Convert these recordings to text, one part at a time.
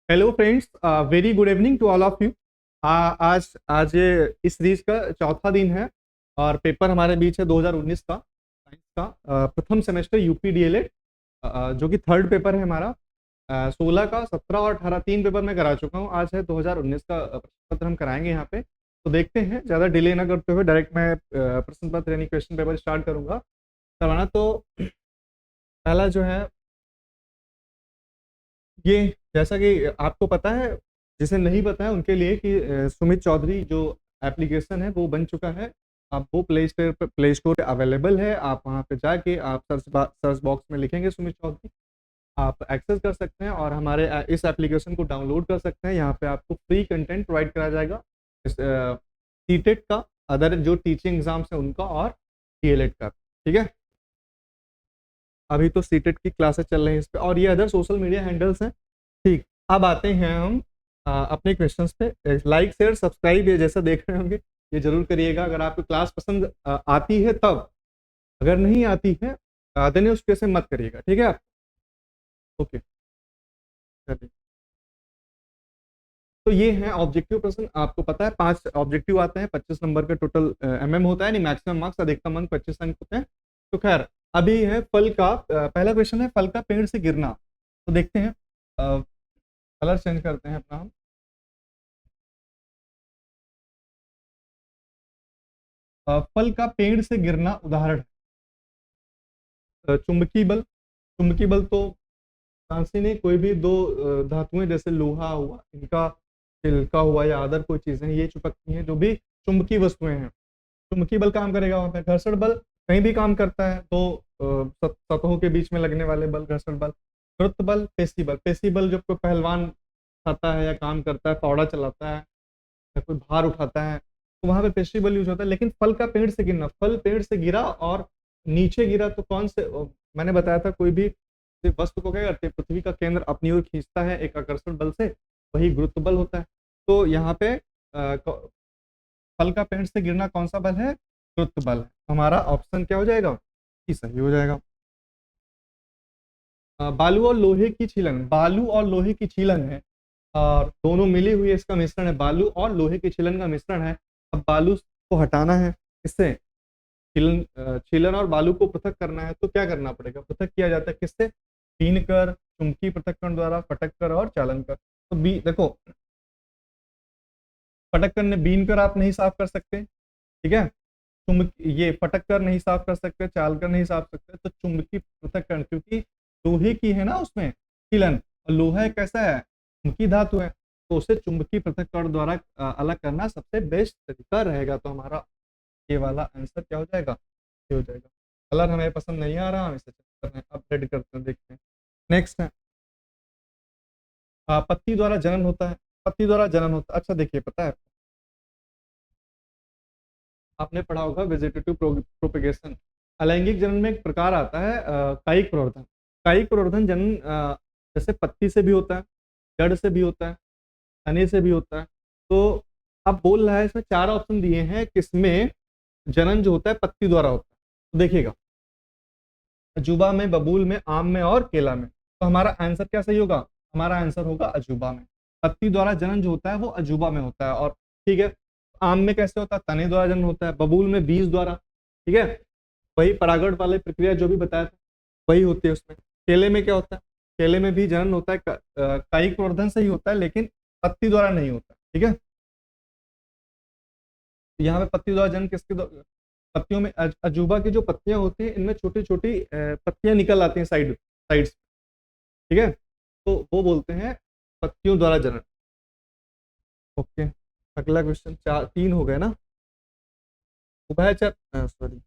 Hello friends, very good evening to all of you. आज आज इस सीरीज का चौथा दिन है और पेपर हमारे बीच है 2019 का साइंस का प्रथम सेमेस्टर यूपी डीएलएड, जो कि थर्ड पेपर है हमारा। 16 का 17 और 18 तीन पेपर मैं करा चुका हूँ। आज है 2019 का प्रश्न पत्र हम कराएंगे यहाँ पे। तो देखते हैं, ज़्यादा डिले ना करते हुए डायरेक्ट मैं प्रश्न पत्र यानी क्वेश्चन पेपर स्टार्ट करूंगा करवाना। तो पहला जो है ये, जैसा कि आपको पता है, जिसे नहीं पता है उनके लिए कि सुमित चौधरी जो एप्लीकेशन है वो बन चुका है। आप वो प्ले स्टोर पे अवेलेबल है। आप वहाँ पे जाके आप सर्च बॉक्स में लिखेंगे सुमित चौधरी, आप एक्सेस कर सकते हैं और हमारे इस एप्लीकेशन को डाउनलोड कर सकते हैं। यहाँ पे आपको फ्री कंटेंट प्रोवाइड करा जाएगा इस सीटेट का, अदर जो टीचिंग एग्जाम्स है उनका, और डीएलएड का। ठीक है, अभी तो सीटेट की क्लासेस चल रही हैं इस पे, और ये अदर सोशल मीडिया हैंडल्स हैं। ठीक, अब आते हैं हम अपने क्वेश्चंस पे। लाइक शेयर सब्सक्राइब ये जैसा देख रहे होंगे ये जरूर करिएगा अगर आपको क्लास पसंद आती है तब। अगर नहीं आती है देन उस पे से मत करिएगा। ठीक है, ओके। चलिए, तो ये है ऑब्जेक्टिव प्रश्न। आपको पता है 5 ऑब्जेक्टिव आते हैं, 25 नंबर का टोटल एमएम होता है, नहीं मैक्सिमम मार्क्स, अधिकतम अंक 25 अंक होते हैं। तो खैर, अभी है फल का पहला क्वेश्चन है फल का पेड़ से गिरना। तो देखते हैं, कलर चेंज करते हैं अपना हम। फल का पेड़ से गिरना उदाहरण है चुंबकीय बल। चुंबकीय बल तो सांसी ने कोई भी दो धातुएं जैसे लोहा हुआ, इनका सिल्का हुआ या अदर कोई चीजें ये चिपकती हैं, जो भी चुंबकीय वस्तुएं हैं, चुंबकीय बल काम करेगा वहां पे। घर्षण बल कहीं भी काम करता है, तो सतहों के बीच में लगने वाले बल घर्षण बल। गुरुत्व बल, पेशी बल। पेशी बल जब कोई पहलवान खाता है या काम करता है, फावड़ा चलाता है या कोई भार उठाता है, तो वहां पे पेशी बल यूज होता है। लेकिन फल का पेड़ से गिरना, फल पेड़ से गिरा और नीचे गिरा तो कौन से, मैंने बताया था कोई भी वस्तु को क्या करते हैं, पृथ्वी का केंद्र अपनी ओर खींचता है एक आकर्षण बल से, वही गुरुत्व बल होता है। तो यहाँ पे फल का पेड़ से गिरना कौन सा बल है? गुरुत्व बल है। हमारा ऑप्शन क्या हो जाएगा? ई सही हो जाएगा। बालू और लोहे की छीलन, बालू और लोहे की छीलन है और दोनों मिली हुई इसका मिश्रण है, बालू और लोहे की छीलन का मिश्रण है। अब बालू को हटाना है, इससे छीलन और बालू को पृथक करना है, तो क्या करना पड़ेगा? पृथक किया जाता है किससे? बीन कर, चुंबकीय पृथक्करण द्वारा, फटक कर और चालन कर। तो बी देखो, फटक कर ने बीन कर आप नहीं साफ कर सकते, ठीक है। ये फटक कर नहीं साफ कर सकते, चाल कर नहीं साफ सकते, तो चुंबकीय पृथक्करण, क्योंकि लोहे की है ना उसमें छीलन, और लोहा एक कैसा है? चुंबकीय धातु है, तो उसे चुंबकीय पृथक्करण द्वारा अलग करना सबसे बेस्ट तरीका रहेगा। तो हमारा ये वाला आंसर क्या हो जाएगा? ये हो जाएगा। कलर हमें पसंद नहीं आ रहा, हम इसे चेक कर रहे हैं, अपडेट करते हैं, देखते हैं। नेक्स्ट है पत्ती द्वारा जनन होता है। पत्ती द्वारा जनन होता है, अच्छा देखिए, पता है आपने पढ़ा होगा वेजिटेटिव प्रोपेगेशन। अलैंगिक जनन में एक प्रकार आता है कायिक प्रवर्धन। कायिक प्रवर्धन जनन जैसे पत्ती से भी होता है, जड़ से भी होता है, तने से भी होता है। तो अब बोल रहा है इसमें 4 ऑप्शन दिए हैं किसमें जनन जो होता है पत्ती द्वारा होता है। तो देखिएगा, अजूबा में, बबूल में, आम में और केला में। तो हमारा आंसर क्या सही होगा? हमारा आंसर होगा अजूबा में। पत्ती द्वारा जनन जो होता है वो अजूबा में होता है। और ठीक है, आम में कैसे होता है? तने द्वारा जनन होता है। बबूल में बीज द्वारा, ठीक है, वही परागण वाली प्रक्रिया जो भी बताया था वही होती है उसमें। केले में क्या होता है? केले में भी जनन होता है, कायिक प्रवर्धन से ही होता है, लेकिन पत्ती द्वारा नहीं होता, ठीक है। यहाँ पे पत्ती द्वारा जनन किसके पत्तियों में अजूबा की जो पत्तियां होती हैं इनमें छोटी छोटी पत्तियां निकल आती हैं साइड, ठीक है, तो वो बोलते हैं पत्तियों द्वारा जनन। ओके, अगला क्वेश्चन, 3 हो गए ना। उभयचर सॉरी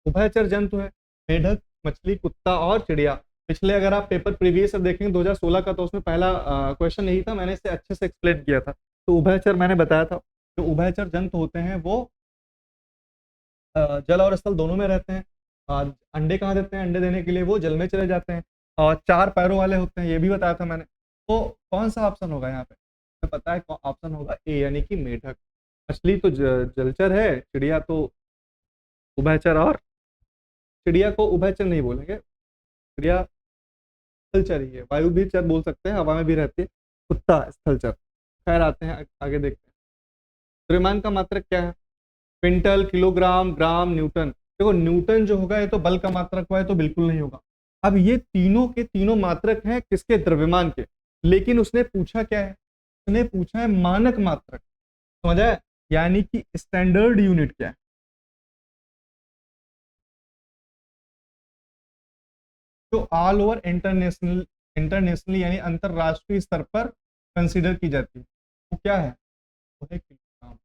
उभयचर जंतु है मेढक, मछली, कुत्ता और चिड़िया। पिछले अगर आप पेपर प्रीवियस देखेंगे 2016 का, तो उसमें पहला क्वेश्चन यही था, मैंने इसे अच्छे से एक्सप्लेन किया था। तो उभयचर मैंने बताया था, जो उभयचर जंतु होते हैं वो जल और स्थल दोनों में रहते हैं। और अंडे कहाँ देते हैं? अंडे देने के लिए वो जल में चले जाते हैं, और 4 पैरों वाले होते हैं, ये भी बताया था मैंने। तो कौन सा ऑप्शन होगा यहाँ पे? हमें पता है ऑप्शन होगा ए, यानी कि मेढक। मछली तो जलचर है, चिड़िया तो उभयचर, और चिड़िया को उभयचर नहीं बोलेंगे, चिड़िया स्थलचर ही है, वायु भी चर बोल सकते हैं, हवा में भी रहती है, कुत्ता स्थलचर। खैर आते हैं आगे देखते हैं। द्रव्यमान का मात्रक क्या है? क्विंटल, किलोग्राम, ग्राम, न्यूटन। देखो न्यूटन जो होगा ये तो बल का मात्रक हुआ है, तो बिल्कुल नहीं होगा। अब ये तीनों के तीनों मात्रक हैं किसके? द्रव्यमान के। लेकिन उसने पूछा क्या है? उसने पूछा है मानक मात्रक, समझ आया? यानी कि स्टैंडर्ड यूनिट क्या है? जो ऑल ओवर इंटरनेशनल यानी अंतरराष्ट्रीय स्तर पर कंसीडर की जाती है, वो क्या है? वो है किलोग्राम।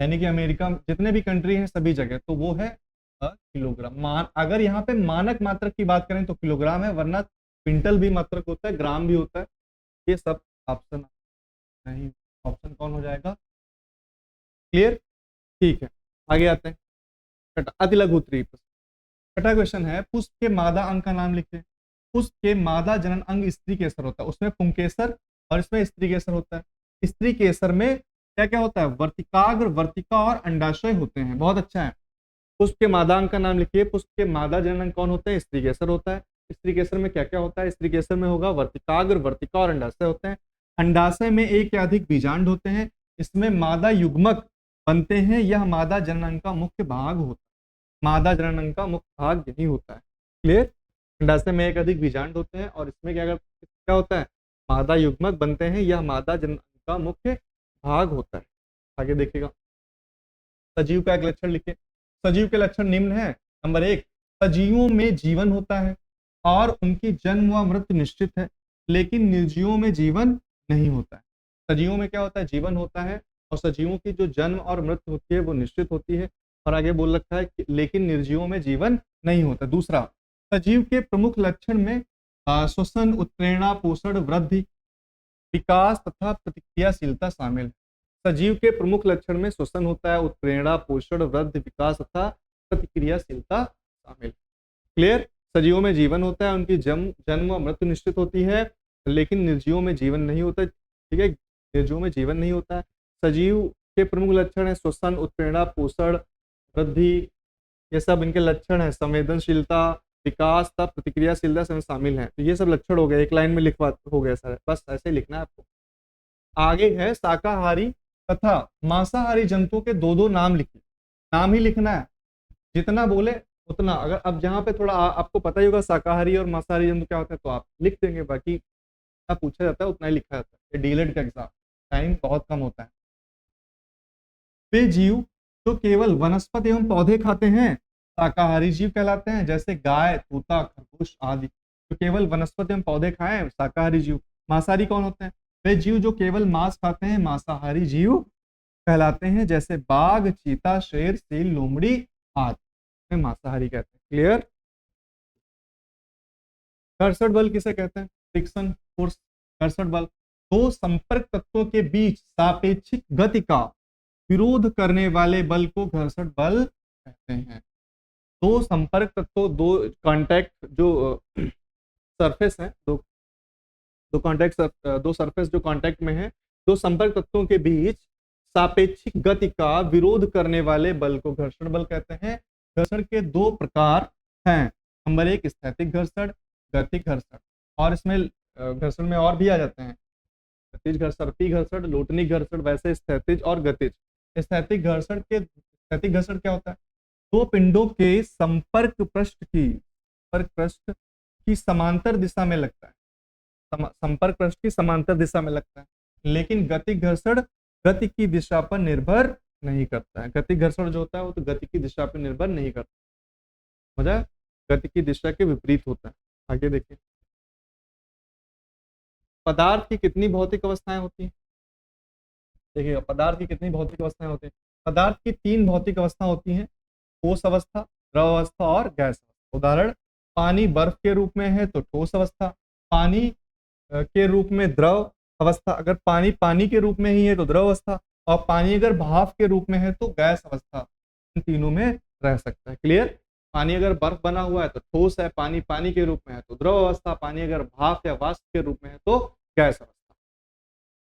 यानी कि अमेरिका, जितने भी कंट्री हैं सभी जगह, तो वो है किलोग्राम। अगर यहाँ पे मानक मात्रक की बात करें तो किलोग्राम है, वरना क्विंटल भी मात्रक होता है, ग्राम भी होता है। ये सब ऑप्शन नहीं, ऑप्शन कौन हो जाएगा? क्लियर? ठीक है, आगे आते हैं। अति लघु उत्तरीय प्रश्न। छठा क्वेश्चन है, पुष्प के मादा अंग का नाम लिखिए। पुष्प के मादा जनन अंग स्त्री केसर होता है, उसमें पुंकेसर और इसमें स्त्री केसर होता है। स्त्री केसर में क्या क्या होता है? वर्तिकाग्र, वर्तिका और अंडाशय होते हैं। बहुत अच्छा है। पुष्प के मादा अंग का नाम लिखिए। पुष्प के मादा जनन अंग कौन होते हैं? स्त्री केसर होता है। स्त्री केसर में क्या क्या होता है? स्त्री केसर में होगा वर्तिकाग्र, वर्तिका और अंडाशय होते हैं। अंडाशय में एक या अधिक बीजांड होते हैं। इसमें मादा युग्मक बनते हैं, यह मादा जनन अंग का मुख्य भाग होता है। मादा जनन अंग का मुख्य भाग यही होता है। क्लियर? अंडाशय में एक अधिक बीजांड होते हैं और इसमें क्या क्या होता है? मादा युग्मक बनते हैं, यह मादा जनन अंग का मुख्य भाग होता है। आगे देखिएगा। सजीव का एक लक्षण लिखिए। सजीव के लक्षण निम्न है। नंबर 1, सजीवों में जीवन होता है और उनकी जन्म व मृत्यु निश्चित है, लेकिन निर्जीवों में जीवन नहीं होता है। सजीवों में क्या होता है? जीवन होता है, और सजीवों की जो जन्म और मृत्यु होती है वो निश्चित होती है। और आगे बोल रखा है कि लेकिन निर्जीवों में जीवन नहीं होता। दूसरा, सजीव के प्रमुख लक्षण में श्वसन, उत्प्रेरणा, पोषण, वृद्धि, विकास तथा प्रतिक्रियाशीलता शामिल है। सजीव के प्रमुख लक्षण में श्वसन होता है, उत्प्रेरणा, पोषण, वृद्धि, विकास तथा प्रतिक्रियाशीलता शामिल। क्लियर? सजीवों में जीवन होता है, उनकी जन्म व मृत्यु निश्चित होती है, लेकिन निर्जीवों में जीवन नहीं होता। ठीक है, निर्जीवों में जीवन नहीं होता है। सजीव के प्रमुख लक्षण है श्वसन, उत्प्रेरणा, पोषण, वृद्धि, ये सब इनके लक्षण है। संवेदनशीलता, विकास तथा प्रतिक्रियाशीलता सब शामिल है। तो ये सब लक्षण हो गए, एक लाइन में लिखवा हो गया सर, बस ऐसे ही लिखना है आपको। आगे है शाकाहारी तथा मांसाहारी जंतुओं के दो दो नाम लिखिए। नाम ही लिखना है, जितना बोले उतना। अगर अब जहाँ पे थोड़ा आपको पता ही होगा शाकाहारी और मांसाहारी जंतु क्या होता है, तो आप लिख देंगे, बाकी जितना पूछा जाता है उतना ही लिखा जाता है। ये डीएलएड का एग्जाम टाइम बहुत कम होता है। वे जीव जो केवल वनस्पति एवं पौधे खाते हैं शाकाहारी जीव कहलाते हैं, जैसे गाय, तोता, खरगोश आदि। जो केवल वनस्पति एवं पौधे खाएं शाकाहारी जीव। मांसाहारी कौन होते हैं? वे जीव जो केवल मांस खाते हैं मांसाहारी जीव कहलाते हैं, जैसे बाघ, चीता, शेर, सील, लोमड़ी आदि मांसाहारी कहते हैं। क्लियर? घर्षण बल किसे कहते हैं? Friction force. घर्षण बल दो संपर्क तत्वों के बीच सापेक्षिक गति का विरोध करने वाले बल को घर्षण बल कहते हैं। दो संपर्क तत्वों, दो कांटेक्ट जो सरफेस है, दो सरफेस जो कांटेक्ट में है, दो संपर्क तत्वों के बीच सापेक्षिक गति का विरोध करने वाले बल को घर्षण बल कहते हैं। घर्षण के दो प्रकार हैं। नंबर 1 स्थैतिक घर्षण, गतिज घर्षण, और इसमें घर्षण में और भी आ जाते हैं, गतिज घर्षण, सर्पी घर्षण, लोटनी घर्षण, वैसे स्थैतिज और गतिज। स्थैतिक घर्षण क्या होता है? दो पिंडों के संपर्क पृष्ठ की समांतर दिशा में लगता है। संपर्क पृष्ठ की समांतर दिशा में लगता है। लेकिन गतिज घर्षण गति की दिशा पर निर्भर नहीं करता है। गतिज घर्षण जो होता है वो तो गति की दिशा पर निर्भर नहीं करता, समझा? गति की दिशा के विपरीत होता है। आगे देखिए। पदार्थ की कितनी भौतिक अवस्थाएं होती हैं? देखिए, पदार्थ की कितनी भौतिक अवस्थाएं होती हैं? पदार्थ की 3 भौतिक अवस्था होती हैं, ठोस अवस्था, द्रव अवस्था और गैस अवस्था। उदाहरण, पानी बर्फ के रूप में है तो ठोस अवस्था, पानी के रूप में द्रव अवस्था, अगर पानी पानी के रूप में ही है तो द्रव अवस्था, और पानी अगर भाप के रूप में है तो गैस अवस्था। इन तीनों में रह सकता है। क्लियर? पानी अगर बर्फ बना हुआ है तो ठोस है, पानी पानी के रूप में है तो द्रव अवस्था, पानी अगर भाप या वाष्प के रूप में है तो गैस अवस्था।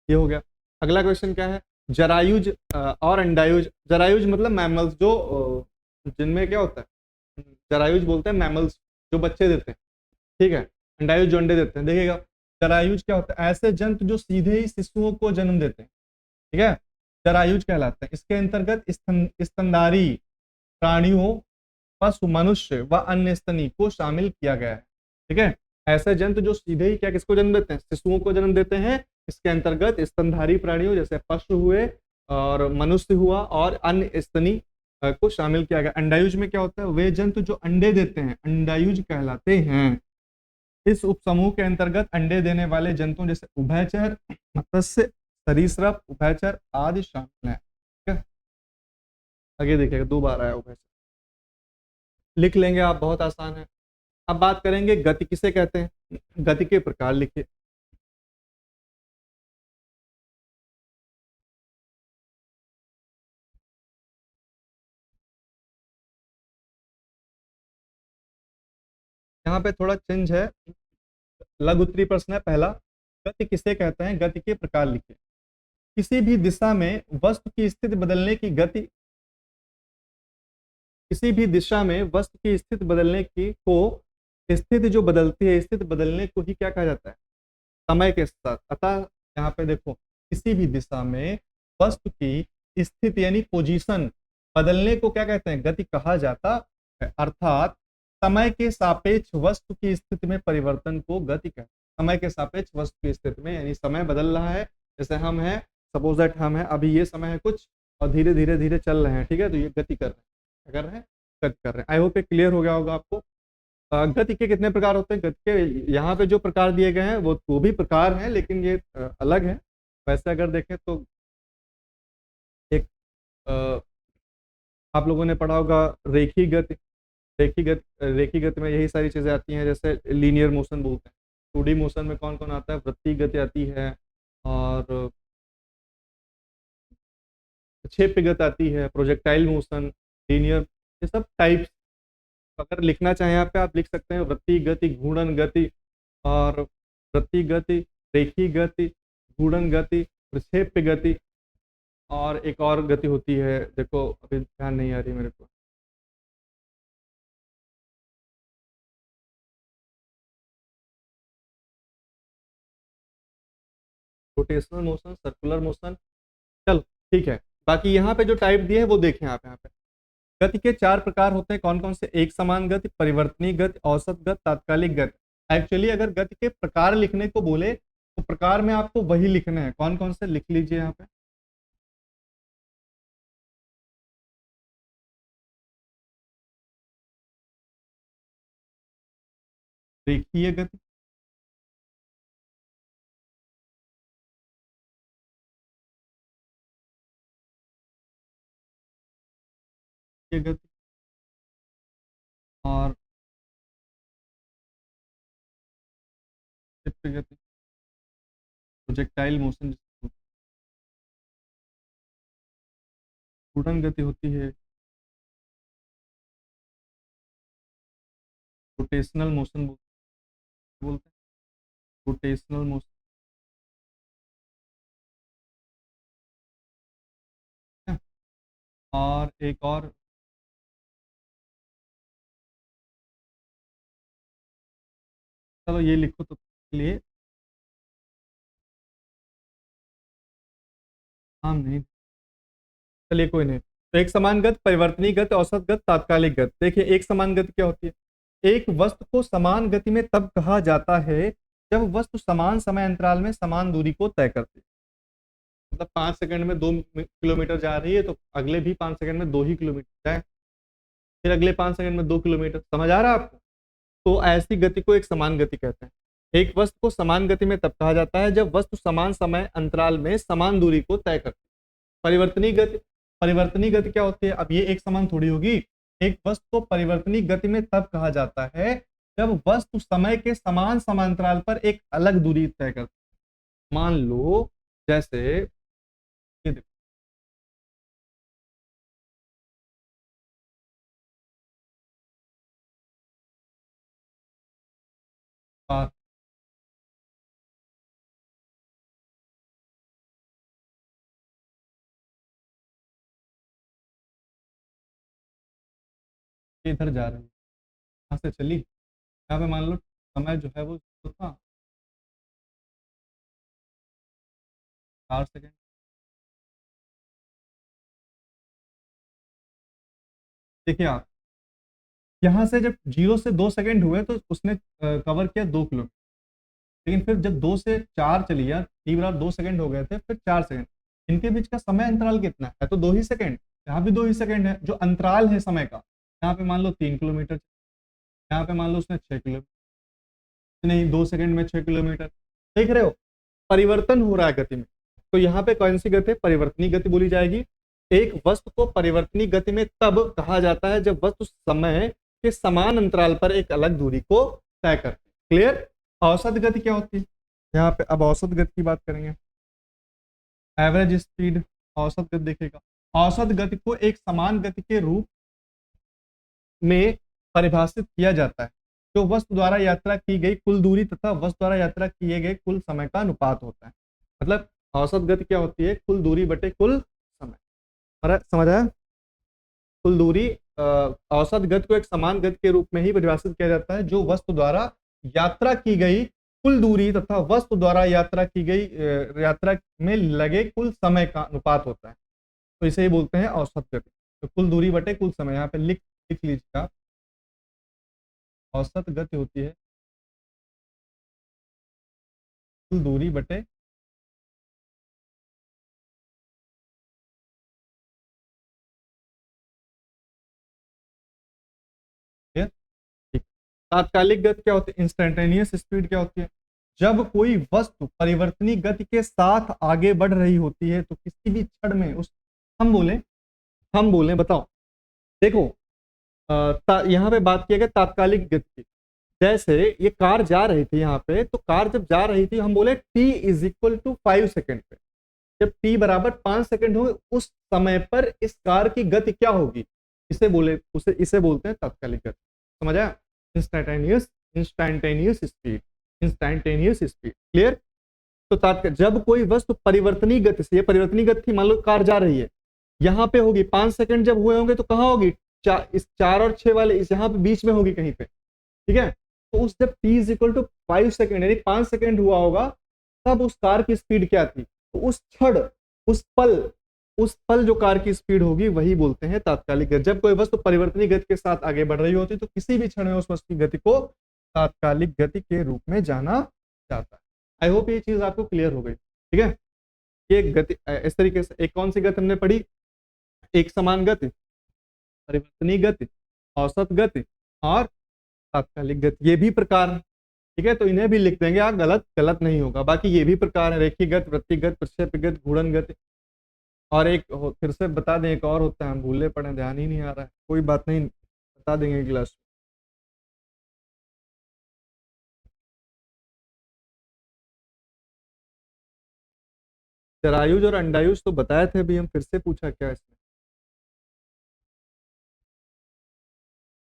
ये हो गया। अगला क्वेश्चन क्या है? जरायुज और अंडायुज। जरायुज मतलब मैमल्स, जो जिनमें क्या होता है, जरायुज बोलते हैं मैमल्स, जो बच्चे देते हैं, ठीक है। अंडायुज जो अंडे देते हैं। देखिएगा, जरायुज क्या होता है? ऐसे जंतु जो सीधे ही शिशुओं को जन्म देते हैं, ठीक है, जरायुज कहलाते हैं। इसके अंतर्गत स्तनधारी प्राणियों, पशु, मनुष्य व अन्य स्तनी को शामिल किया गया है, ठीक है। ऐसे जंतु जो सीधे ही क्या किसको जन्म देते हैं? शिशुओं को जन्म देते हैं। इसके अंतर्गत स्तनधारी प्राणियों जैसे पशु हुए और मनुष्य हुआ और अन्य स्तनी को शामिल किया गया। अंडायुज में क्या होता है? वे जंतु जो अंडे देते हैं अंडायुज कहलाते हैं। इस उपसमूह के अंतर्गत अंडे देने वाले जंतु जैसे उभयचर, मत्स्य, सरीसृप, उभयचर आदि शामिल हैं, ठीक है। आगे देखिएगा, 2 बार आया उभयचर, लिख लेंगे आप, बहुत आसान है। अब बात करेंगे गति किसे कहते हैं। गति के प्रकार लिखिए। यहाँ पे थोड़ा चेंज है, लघु उत्तरीय प्रश्न है पहला। गति किसे कहते हैं? गति के प्रकार लिखिए। किसी भी दिशा में वस्तु की स्थिति बदलने की गति, किसी भी दिशा में वस्तु की स्थिति बदलने की को, स्थिति जो बदलती है, स्थिति बदलने को ही क्या कहा जाता है? समय के साथ। अतः यहाँ पे देखो, किसी भी दिशा में वस्तु की स्थिति यानी पोजीशन बदलने को क्या कहते हैं? गति कहा जाता है। अर्थात समय के सापेक्ष वस्तु की स्थिति में परिवर्तन को गति कहते हैं। समय के सापेक्ष वस्तु की स्थिति में, यानी समय बदल रहा है, जैसे हम हैं, सपोज दैट हम हैं, अभी ये समय है कुछ और धीरे धीरे धीरे चल रहे हैं, ठीक है, तो ये गति कर रहे हैं। क्या कर रहे हैं? गति कर रहे हैं। आई होप ये क्लियर हो गया होगा आपको। गति के कितने प्रकार होते हैं? गति के यहाँ पे जो प्रकार दिए गए हैं वो भी प्रकार हैं, लेकिन ये अलग है। वैसे अगर देखें तो एक अ, आप लोगों ने पढ़ा होगा रेखी गति। रेखी गति में यही सारी चीजें आती हैं, जैसे लीनियर मोशन बोलते हैं। 2D मोशन में कौन कौन आता है? वृत्तीय गति आती है, और क्षेप्य गति आती है, प्रोजेक्टाइल मोशन, लीनियर, ये सब टाइप्स। अगर लिखना चाहें यहाँ पे आप लिख सकते हैं वृत्तीय गति, घूर्णन गति, और वृत्तीय गति, रेखीय गति, घूर्णन गति, प्रक्षेप्य गति, और एक और गति होती है, देखो अभी ध्यान नहीं आ रही मेरे को। रोटेशनल मोशन, सर्कुलर मोशन, चलो ठीक है। बाकी यहाँ पे जो टाइप दिए हैं वो देखें आप यहाँ पे। गति के 4 प्रकार होते हैं, कौन कौन से? एक समान गति, परिवर्तनीय गति, औसत गति, तात्कालिक गति। एक्चुअली अगर गति के प्रकार लिखने को बोले तो प्रकार में आपको वही लिखने हैं। कौन कौन से? लिख लीजिए यहाँ पे। रेखीय गति, ये गति, और क्षिप्त गति, प्रोजेक्टाइल मोशन, घूर्णन गति होती है, रोटेशनल मोशन बोलते हैं, रोटेशनल मोशन। और एक और, चलो ये लिखो तो लिए, हाँ नहीं, चलिए कोई नहीं। तो एक समान गति, परिवर्तनीय गति, औसत गति, तात्कालिक गति। देखिए एक समान गति क्या होती है? एक वस्तु को समान गति में तब कहा जाता है जब वस्तु समान समय अंतराल में समान दूरी को तय करती है। मतलब 5 सेकंड में 2 किलोमीटर जा रही है तो अगले भी 5 सेकंड में 2 ही किलोमीटर जाए, फिर अगले 5 सेकंड में 2 किलोमीटर। समझ आ रहा है आपको? तो ऐसी गति को एक समान गति कहते हैं। एक वस्तु को समान गति में तब कहा जाता है जब वस्तु समान समय अंतराल में समान दूरी को तय करती है। परिवर्तनीय गति, परिवर्तनीय गति क्या होती है? अब ये एक समान थोड़ी होगी। एक वस्तु को परिवर्तनीय गति में तब कहा जाता है जब वस्तु समय के समान समांतराल पर एक अलग दूरी तय करती है। मान लो जैसे ये देखो, कार इधर जा रही है, यहाँ से चली, यहाँ पे मान लो समय जो है वो था 4 सेकेंड। देखिए आप यहाँ से जब 0 से 2 सेकेंड हुए तो उसने कवर किया 2 किलोमीटर, लेकिन फिर जब 2 से 4 चली यार, टी बराबर 2 सेकेंड हो गए थे, फिर 4 सेकेंड, इनके बीच का समय अंतराल कितना है? तो 2 ही सेकेंड, यहाँ भी 2 ही सेकेंड है। जो अंतराल है समय का, यहाँ पे मान लो 3 किलोमीटर, यहाँ पे मान लो उसने 6 किलोमीटर, नहीं 2 सेकेंड में 6 किलोमीटर, देख रहे हो परिवर्तन हो रहा है गति में। तो यहाँ पे कौन सी गति? परिवर्तनीय गति बोली जाएगी। एक वस्तु को परिवर्तनीय गति में तब कहा जाता है जब वस्तु समय के समान अंतराल पर एक अलग दूरी को तय करती है। क्लियर? औसत गति क्या होती है? यहाँ पे अब औसत गति की बात करेंगे। एवरेज स्पीड, औसत गति देखेगा। औसत गति को एक समान गति के रूप में परिभाषित किया जाता है जो वस्तु द्वारा यात्रा की गई कुल दूरी तथा वस्तु द्वारा यात्रा किए गए कुल समय का अनुपात होता है। मतलब औसत गति क्या होती है? कुल दूरी बटे कुल समय। समझ आया? कुल दूरी औसत गति को एक समान गति के रूप में ही परिभाषित किया जाता है जो वस्तु द्वारा यात्रा की गई कुल दूरी तथा वस्तु द्वारा यात्रा की गई यात्रा में लगे कुल समय का अनुपात होता है। तो इसे ही बोलते हैं औसत गति। तो कुल दूरी बटे कुल समय, यहाँ पे लिख लीजिएगा। औसत गति होती है कुल दूरी बटे तात्कालिक गति क्या होती है? इंस्टेंटेनियस स्पीड क्या होती है? जब कोई वस्तु परिवर्तनीय गति के साथ आगे बढ़ रही होती है तो किसी भी क्षण में उस हम बोले बताओ। देखो यहाँ पे बात किया गया तात्कालिक गति की। जैसे ये कार जा रही थी यहाँ पे, तो कार जब जा रही थी हम बोले t = 5 सेकेंड पे, जब t बराबर 5 सेकेंड हो उस समय पर इस कार की गति क्या होगी? इसे बोलते हैं तात्कालिक गति। समझ आया? Instantaneous speed. क्लियर? तो जब कोई वस्तु परिवर्तनीय गति से, ये परिवर्तनीय गति थी, मान लो कार जा रही है, यहाँ पे होगी 5 सेकंड जब हुए होंगे तो कहाँ होगी? इस 4 और 6 वाले इस यहाँ पे बीच में होगी कहीं पे। ठीक है? तो उस जब t = 5 सेकंड यानी 5 सेकंड हुआ होगा तब उस कार की स्पीड क्या थी? तो उस क्षण उस पल जो कार की स्पीड होगी वही बोलते हैं तात्कालिक गति। जब कोई वस्तु परिवर्तनीय गति के साथ आगे बढ़ रही होती तो किसी भी क्षण में उस वस्तु की गति को तात्कालिक गति के रूप में जाना जाता है। आई होप ये चीज आपको क्लियर हो गई। ठीक है? ये गति इस तरीके से, एक कौन सी गति हमने पढ़ी? एक समान गति, परिवर्तनीय गति, औसत गति और तात्कालिक गति। ये भी प्रकार है। ठीक है? तो इन्हें भी लिख देंगे आप, गलत नहीं होगा। बाकी ये भी प्रकार है, रेखीय गति, वृत्तीय गति, प्रक्षेप गति, घूर्णन गति। और एक फिर से बता दें, एक और होता है, हम भूले पड़े, ध्यान ही नहीं आ रहा है, कोई बात नहीं, बता देंगे क्लास। जरायुज और अंडायुज तो बताए थे अभी हम, फिर से पूछा क्या इसमें?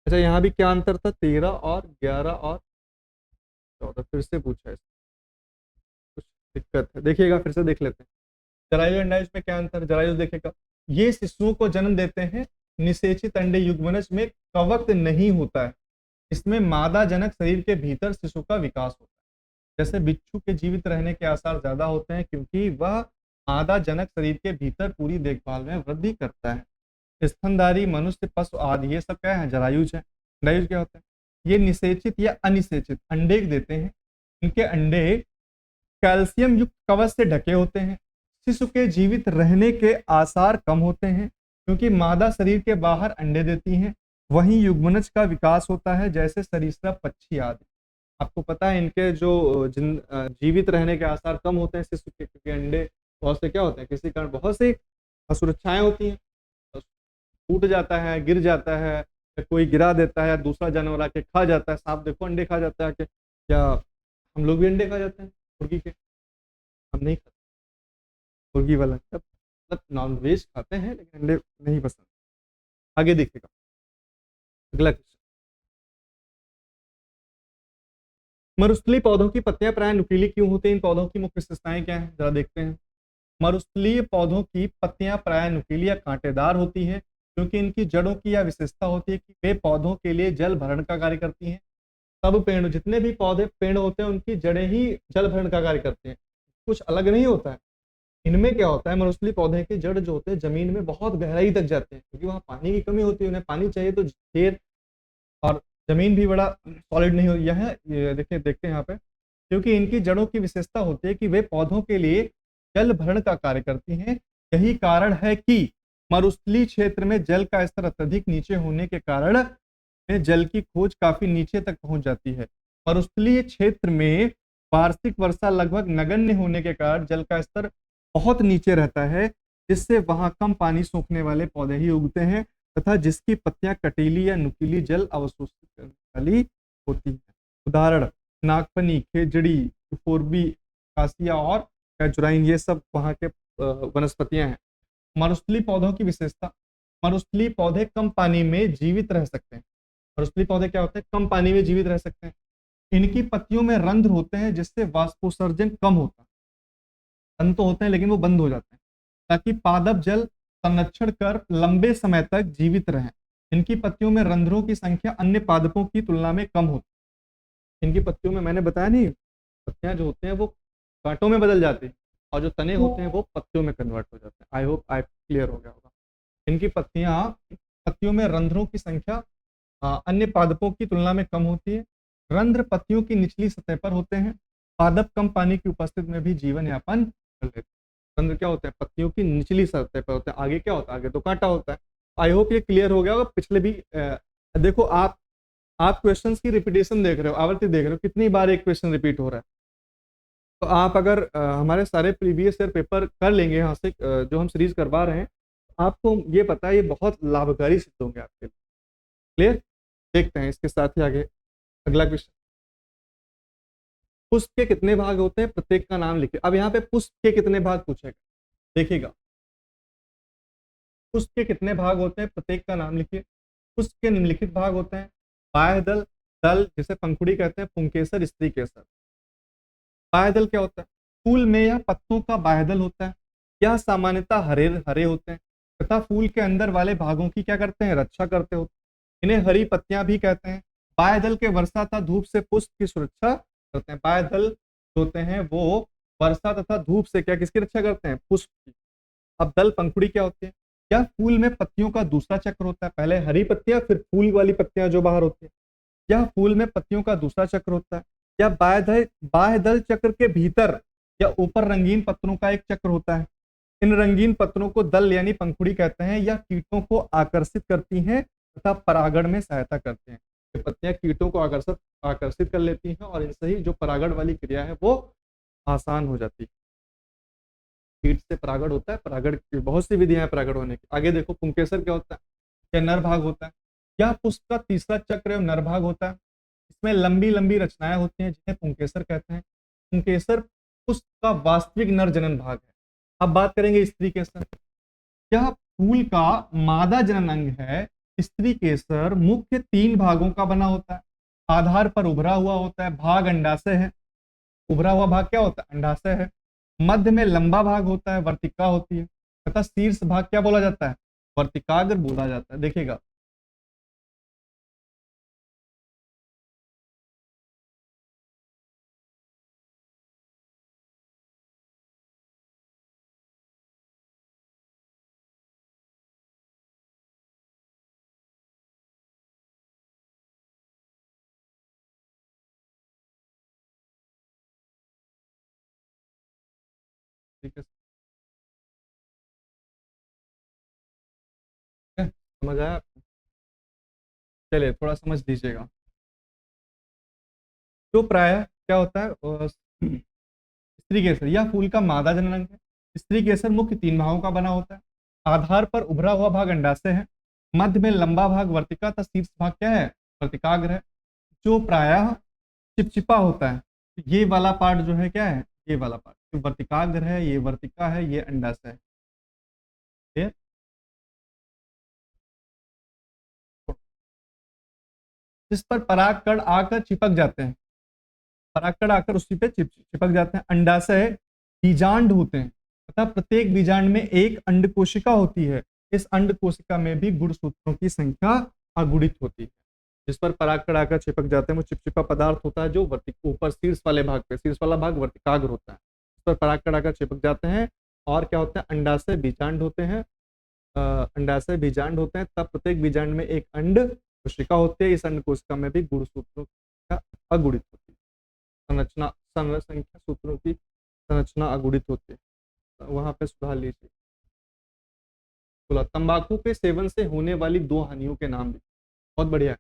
अच्छा, यहाँ भी क्या अंतर था? 13 और 11 और 14, फिर से पूछा है, कुछ दिक्कत है, देखिएगा फिर से देख लेते हैं। जरायुज अंडायुज में क्या अंतर? जरायुज देखेगा, ये शिशुओं को जन्म देते हैं, निषेचित अंडे युग्मनज में कवक नहीं होता है, इसमें मादा जनक शरीर के भीतर शिशु का विकास होता है। जैसे बिच्छू के जीवित रहने के आसार ज्यादा होते हैं क्योंकि वह मादा जनक शरीर के भीतर पूरी देखभाल में वृद्धि करता है। स्तनधारी मनुष्य, पशु आदि ये सब क्या है? जरायुज है। अंडायुज क्या होता है? ये निषेचित या अनिषेचित अंडे देते हैं। इनके अंडे कैल्शियम युक्त कवच से ढके होते हैं। शिशु के जीवित रहने के आसार कम होते हैं क्योंकि मादा शरीर के बाहर अंडे देती हैं। वहीं युग्मनज का विकास होता है, जैसे सरीसृप, पक्षी आदि। आपको पता है इनके जो जीवित रहने के आसार कम होते हैं शिशु के, क्योंकि अंडे बहुत से क्या होते हैं, किसी कारण बहुत सी असुरक्षाएं होती हैं, टूट जाता है, गिर जाता है, कोई गिरा देता है, दूसरा जानवर आके खा जाता है। सांप देखो अंडे खा जाता है कि क्या हम लोग भी अंडे खा जाते हैं मुर्गी के? हम नहीं खाते मुर्गी वाला, मतलब नॉन वेज खाते हैं लेकिन अंडे नहीं पसंद। आगे देखिएगा अगला क्वेश्चन। मरुस्थलीय पौधों की पत्तियां प्राय नुकीली क्यों होती हैं? इन पौधों की मुख्य विशेषताएं क्या हैं, जरा देखते हैं। मरुस्थलीय पौधों की पत्तियां प्राय नुकीली या कांटेदार होती हैं। क्योंकि इनकी जड़ों की यह विशेषता होती है कि वे पौधों के लिए जल भरण का कार्य करती हैं। सब पेड़, जितने भी पौधे पेड़ होते हैं, उनकी जड़ें ही जल भरण का कार्य करती हैं, कुछ अलग नहीं होता है। इनमें क्या होता है, मनुष्यली पौधे के जड़ जो होते हैं जमीन में बहुत गहराई तक जाते हैं, क्योंकि वहाँ पानी की कमी होती है, उन्हें पानी चाहिए, तो खेत और जमीन भी बड़ा सॉलिड नहीं होती है। ये देखिए, देखते हैं यहाँ पे, क्योंकि इनकी जड़ों की विशेषता होती है कि वे पौधों के लिए जल भरण का कार्य करती हैं। यही कारण है कि मरुस्थलीय क्षेत्र में जल का स्तर अत्यधिक नीचे होने के कारण में जल की खोज काफी नीचे तक पहुंच जाती है। मरुस्थलीय क्षेत्र में वार्षिक वर्षा लगभग नगण्य होने के कारण जल का स्तर बहुत नीचे रहता है, जिससे वहां कम पानी सूखने वाले पौधे ही उगते हैं तथा जिसकी पत्तियां कटीली या नुकीली जल अवशोषित करने वाली होती है। उदाहरण, नागफनी, खेजड़ी, फोरबी, कासिया और कैचुराइन, ये सब वहां के वनस्पतियां हैं। मरुस्थलीय पौधों की विशेषता, मरुस्थलीय पौधे कम पानी में जीवित रह सकते हैं। मरुस्थलीय पौधे क्या होते हैं, कम पानी में जीवित रह सकते हैं। इनकी पत्तियों में रंध्र होते हैं जिससे वाष्पोत्सर्जन कम होता है। रंध्र तो होते हैं लेकिन वो बंद हो जाते हैं, ताकि पादप जल संरक्षण कर लंबे समय तक जीवित रहें। इनकी पत्तियों में रंध्रों की संख्या अन्य पादपों की तुलना में कम होती है। इनकी पत्तियों में, मैंने बताया नहीं, पत्तियां जो होते हैं वो कांटों में बदल जाती है, और जो तने होते हैं वो पत्तियों में कन्वर्ट हो जाते हैं। आई होप आई क्लियर हो गया होगा। इनकी पत्तियों में रंध्रों की संख्या अन्य पादपों की तुलना में कम होती है। रंध्र पत्तियों की निचली सतह पर होते हैं। पादप कम पानी की उपस्थिति में भी जीवन यापन कर लेते हैं। रंध्र क्या होता है, पत्तियों की निचली सतह पर होते हैं। आगे क्या होता है, आगे तो कांटा होता है। आई होप ये क्लियर हो गया होगा। पिछले भी देखो, आप क्वेश्चंस की रिपीटेशन देख रहे हो, आवृत्ति देख रहे हो, कितनी बार एक क्वेश्चन रिपीट हो रहा है। तो आप अगर हमारे सारे प्रीवियस ईयर पेपर कर लेंगे यहाँ से, जो हम सीरीज करवा रहे हैं, आपको ये पता है ये बहुत लाभकारी सिद्ध होंगे आपके लिए। क्लियर। देखते हैं इसके साथ ही आगे अगला क्वेश्चन। पुष्प के कितने भाग होते हैं, प्रत्येक का नाम लिखिए। अब यहाँ पे पुष्प के कितने भाग पूछेगा, देखिएगा। पुष्प के कितने भाग होते हैं, प्रत्येक का नाम लिखिए। पुष्प के निम्नलिखित भाग होते हैं: बाह्य दल, दल जिसे पंखुड़ी कहते हैं, पुंकेसर, स्त्री केसर। बाह्य दल क्या होता है, फूल में या पत्तों का बाह्य दल होता है। यह सामान्यतः हरे हरे होते हैं तथा फूल के अंदर वाले भागों की क्या करते हैं, रक्षा करते होते हैं। इन्हें हरी पत्तियां भी कहते हैं। बाह्य दल के वर्षा तथा धूप से पुष्प की सुरक्षा करते हैं। बाह्य दल होते हैं वो वर्षा तथा धूप से क्या, किसकी रक्षा करते हैं, पुष्प की। अब दल पंखुड़ी क्या होती है, यह फूल में पत्तियों का दूसरा चक्र होता है। पहले हरी पत्तियां, फिर फूल वाली पत्तियां जो बाहर होती है। यह फूल में पत्तियों का दूसरा चक्र होता है। यह बाह्य दल चक्र के भीतर या ऊपर रंगीन पत्तों का एक चक्र होता है। इन रंगीन पत्तों को दल यानी पंखुड़ी कहते हैं। यह कीटों को आकर्षित करती हैं तथा परागण में सहायता करते हैं। ये पत्तियां कीटों को आकर्षित कर लेती हैं और इनसे ही जो परागण वाली क्रिया है वो आसान हो जाती है। कीट से परागण होता है, परागण की बहुत सी विधियां हैं परागण होने की। आगे देखो, पुंकेसर क्या होता है, क्या नर भाग होता है। यह पुष्प का तीसरा चक्र एवं नर भाग होता है। इसमें लंबी लंबी रचनाएं होती हैं जिन्हें पुंकेसर कहते हैं। पुंकेसर पुष्प का वास्तविक नर जनन भाग है। अब बात करेंगे स्त्री केसर। यह फूल का मादा जनन अंग है। स्त्री केसर मुख्य 3 भागों का बना होता है। आधार पर उभरा हुआ होता है, भाग अंडाशय है। उभरा हुआ भाग क्या होता है, अंडाशय है। मध्य में लंबा भाग होता है, वर्तिका होती है, तथा शीर्ष भाग क्या बोला जाता है, वर्तिकाग्र बोला जाता है। देखिएगा, ठीक है, समझ आया आपको? चलिए थोड़ा समझ लीजिएगा। तो प्राय क्या होता है, स्त्री केसर यह फूल का मादा जनन अंग है। स्त्री केसर मुख्य 3 भागों का बना होता है। आधार पर उभरा हुआ भाग अंडाशय है। मध्य में लंबा भाग वर्तिका तथा शीर्ष भाग क्या है, वर्तिकाग्र है, जो प्रायः चिपचिपा होता है। ये वाला पार्ट जो है क्या है, ये वाला पार्ट जो वर्तिकाग्र है, ये वर्तिका है, ये अंडाशय है। ठीक है? जिस पर परागकण आकर चिपक जाते हैं, परागकण आकर उसी पे चिपक जाते हैं। अंडाशय बीजांड होते हैं तथा प्रत्येक बीजांड में एक अंड कोशिका होती है। इस अंड कोशिका में भी गुणसूत्रों की संख्या अगुणित होती है। जिस पर परागकण आकर चिपक जाते हैं वो चिपचिपा पदार्थ होता है, जो ऊपर शीर्ष वाले भाग पे, शीर्ष वाला भाग वर्तिकाग्र होता है, उस पर परागकण आकर चिपक जाते हैं। और क्या होता है, अंडाशय बीजांड होते हैं। अंडाशय बीजांड होते हैं, तब प्रत्येक बीजांड में एक अंड कोशिका होती है। इस अंड कोशिका में भी गुणसूत्रों की संख्या अगुणित होती है। संरचना संख्या सूत्रों की संरचना अगुणित होती है, वहां पे सुधार लीजिए। बोला तंबाकू के सेवन से होने वाली 2 हानियों के नाम भी। बहुत बढ़िया।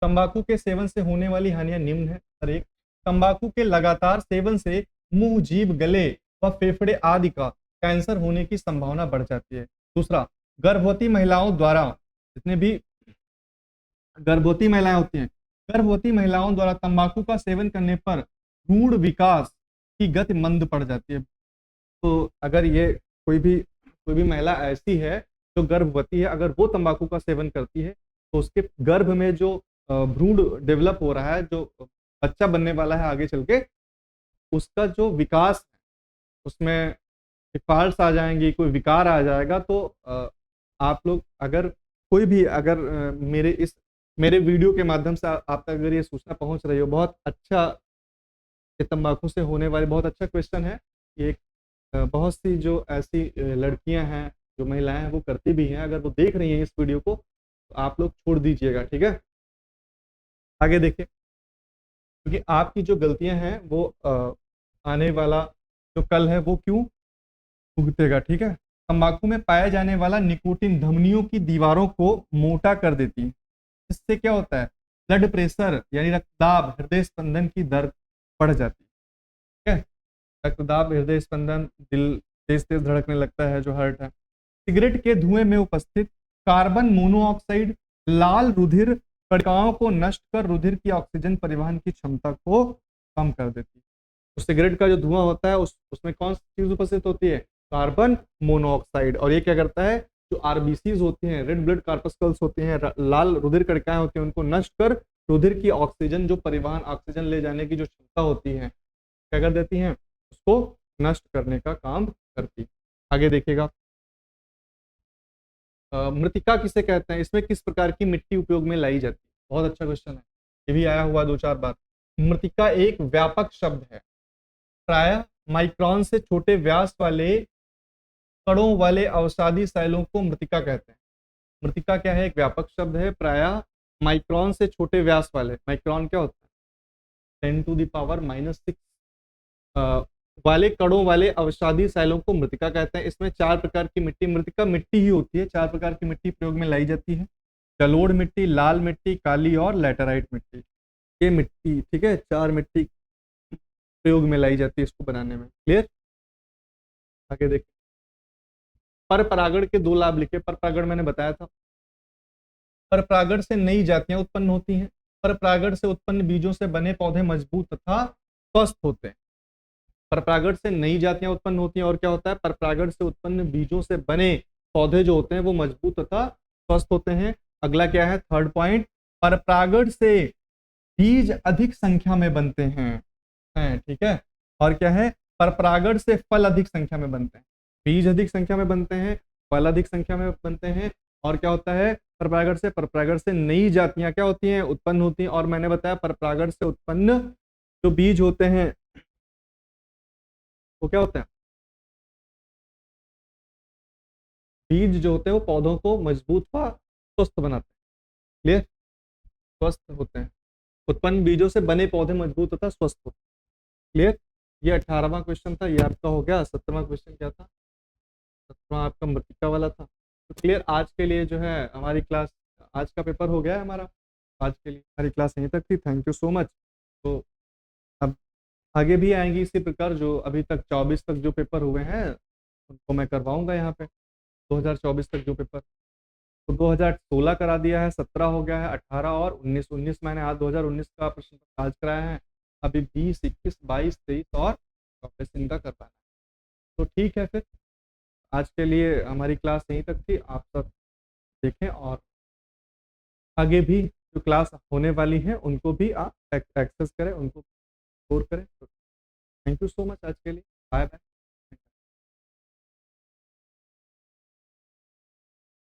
तंबाकू के सेवन से होने वाली हानियां निम्न है। और एक, तंबाकू के लगातार सेवन से मुंह, जीभ, गले व फेफड़े आदि का कैंसर होने की संभावना बढ़ जाती है। दूसरा, गर्भवती महिलाओं द्वारा, जितने भी गर्भवती महिलाएं होती हैं, गर्भवती महिलाओं द्वारा तंबाकू का सेवन करने पर भ्रूण विकास की गति मंद पड़ जाती है। तो अगर ये कोई भी महिला ऐसी है जो गर्भवती है, अगर वो तंबाकू का सेवन करती है तो उसके गर्भ में जो भ्रूण डेवलप हो रहा है, जो बच्चा बनने वाला है आगे चल के, उसका जो विकास है उसमें फॉल्ट्स आ जाएंगी, कोई विकार आ जाएगा। तो आप लोग अगर कोई भी अगर मेरे वीडियो के माध्यम से आप तक अगर ये सूचना पहुंच रही हो, बहुत अच्छा, ये तंबाकू से होने वाले बहुत अच्छा क्वेश्चन है। ये बहुत सी जो ऐसी लड़कियां हैं, जो महिलाएं हैं, वो करती भी हैं। अगर वो देख रही हैं इस वीडियो को तो आप लोग छोड़ दीजिएगा, ठीक है। आगे देखिए, क्योंकि आपकी जो गलतियां हैं वो आने वाला जो कल है वो क्यों भुगतेगा, ठीक है। तंबाकू में पाया जाने वाला निकोटीन धमनियों की दीवारों को मोटा कर देती है। इससे क्या होता है, ब्लड प्रेशर यानी रक्तदाब, हृदय स्पंदन की दर बढ़ जाती है, ठीक है। रक्तदाब, हृदय स्पंदन, दिल तेज तेज धड़कने लगता है, जो हार्ट है। सिगरेट के धुएं में उपस्थित कार्बन मोनोऑक्साइड लाल रुधिर कणिकाओं को नष्ट कर रुधिर की ऑक्सीजन परिवहन की क्षमता को कम कर देती है। तो सिगरेट का जो धुआं होता है उसमें कौन सी चीज उपस्थित होती है, कार्बन मोनोऑक्साइड। और ये क्या करता है, जो आरबीसीज होती हैं, रेड ब्लड कार्पस्कल्स होती हैं, लाल रुधिर कणिकाएं होती हैं, उनको नष्ट कर रुधिर की ऑक्सीजन जो परिवहन, ऑक्सीजन ले जाने की जो क्षमता होती है, क्या कर देती हैं, उसको नष्ट करने का काम करती। आगे देखिएगा, मृतिका किसे कहते हैं, इसमें किस प्रकार की मिट्टी उपयोग में लाई जाती है। बहुत अच्छा क्वेश्चन है, ये भी आया हुआ 2-4 बार। मृतिका एक व्यापक शब्द है, प्रायः माइक्रोन से छोटे व्यास वाले कणों वाले अवसादी शैलों को मृतिका कहते हैं। मृतिका क्या है, एक व्यापक शब्द है, प्रायः माइक्रोन से छोटे व्यास वाले, माइक्रोन क्या होता है 10⁻⁶ वाले कणों वाले अवसादी शैलों को मृतिका कहते हैं। इसमें 4 प्रकार की मिट्टी, मृतिका मिट्टी ही होती है, 4 प्रकार की मिट्टी प्रयोग में लाई जाती है। जलोढ़ मिट्टी, लाल मिट्टी, काली और लैटेराइट मिट्टी, ये मिट्टी, ठीक है, 4 मिट्टी प्रयोग में लाई जाती है इसको बनाने में। क्लियर। आगे देखिए, पर परागण के 2 लाभ लिखे। पर परागण मैंने बताया था, पर परागण से नई जातियां उत्पन्न होती हैं। पर परागण से उत्पन्न बीजों से बने पौधे मजबूत तथा स्वस्थ होते हैं। पर परागण से नई जातियां उत्पन्न होती हैं। और क्या होता है, पर परागण से उत्पन्न बीजों से बने पौधे जो होते हैं वो मजबूत तथा स्वस्थ होते हैं। अगला क्या है, 3rd पॉइंट, पर परागण से बीज अधिक संख्या में बनते हैं, ठीक है। और क्या है, पर परागण से फल अधिक संख्या में बनते हैं। बीज अधिक संख्या में बनते हैं, फल अधिक संख्या में बनते हैं। और क्या होता है, पर परागण से नई जातियां क्या होती हैं, उत्पन्न होती हैं। और मैंने बताया पर परागण से उत्पन्न जो बीज होते हैं वो क्या होता है, बीज जो होते हैं वो पौधों को मजबूत व स्वस्थ बनाते हैं। क्लियर, स्वस्थ होते हैं, उत्पन्न बीजों से बने पौधे मजबूत तथा स्वस्थ होते हैं। क्लियर। ये 18वां क्वेश्चन था, ये आपका हो गया। 17वां क्वेश्चन क्या था, 17वां आपका मृतिका वाला था। तो क्लियर, आज के लिए जो है हमारी क्लास, आज का पेपर हो गया है हमारा। आज के लिए हमारी क्लास यहीं तक थी। Thank you so much. तो अब आगे भी आएंगी इसी प्रकार, जो अभी तक 24 तक जो पेपर हुए हैं उनको मैं करवाऊंगा यहाँ पे। 2024 तक जो पेपर, तो 2016 करा दिया है, 17 हो गया है, 18 और 19 मैंने आज 2019 का प्रश्न पत्र आज कराया है। अभी 20, 21, 22, 23 और 24 इनका करवाना है। तो ठीक है, फिर आज के लिए हमारी क्लास यहीं तक थी। आप सब देखें और आगे भी जो क्लास होने वाली है उनको भी आप एक्सेस करें, उनको स्कोर करें। थैंक यू सो मच आज के लिए। Bye bye.